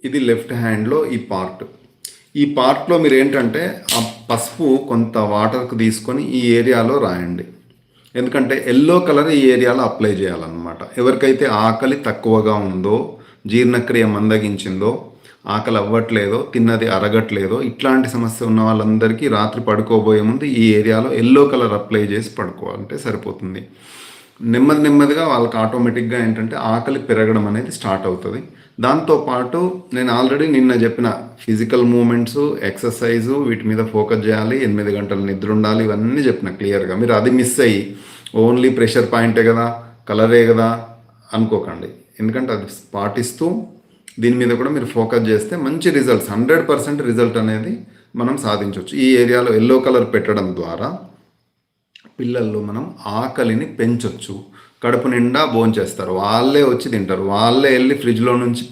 ఇది లెఫ్ట్ హ్యాండ్లో ఈ పార్ట్లో మీరు ఏంటంటే ఆ పసుపు కొంత వాటర్కి తీసుకొని ఈ ఏరియాలో రాయండి. ఎందుకంటే ఎల్లో కలర్ ఈ ఏరియాలో అప్లై చేయాలన్నమాట. ఎవరికైతే ఆకలి తక్కువగా ఉందో, జీర్ణక్రియ మందగించిందో, ఆకలి అవ్వట్లేదో, తిన్నది అరగట్లేదో, ఇట్లాంటి సమస్య ఉన్న వాళ్ళందరికీ రాత్రి పడుకోబోయే ముందు ఈ ఏరియాలో ఎల్లో కలర్ అప్లై చేసి పడుకోవాలంటే సరిపోతుంది. నెమ్మదిగా వాళ్ళకి ఆటోమేటిక్గా ఏంటంటే ఆకలి పెరగడం అనేది స్టార్ట్ అవుతుంది. దాంతోపాటు నేను ఆల్రెడీ నిన్న చెప్పిన ఫిజికల్ మూమెంట్స్, ఎక్సర్సైజు వీటి మీద ఫోకస్ చేయాలి, 8 గంటలు నిద్ర ఉండాలి, ఇవన్నీ చెప్పిన క్లియర్గా. మీరు అది మిస్ అయ్యి ఓన్లీ ప్రెషర్ పాయింటే కదా, కలరే కదా అనుకోకండి. ఎందుకంటే అది పాటిస్తూ దీని మీద కూడా మీరు ఫోకస్ చేస్తే మంచి రిజల్ట్స్ 100% రిజల్ట్ అనేది మనం సాధించవచ్చు. ఈ ఏరియాలో ఎల్లో కలర్ పెట్టడం ద్వారా పిల్లల్లో మనం ఆకలిని పెంచవచ్చు. కడుపు నిండా భోంచేస్తారు, వాళ్ళే వచ్చి తింటారు, వాళ్ళే వెళ్ళి ఫ్రిడ్జ్లో నుంచి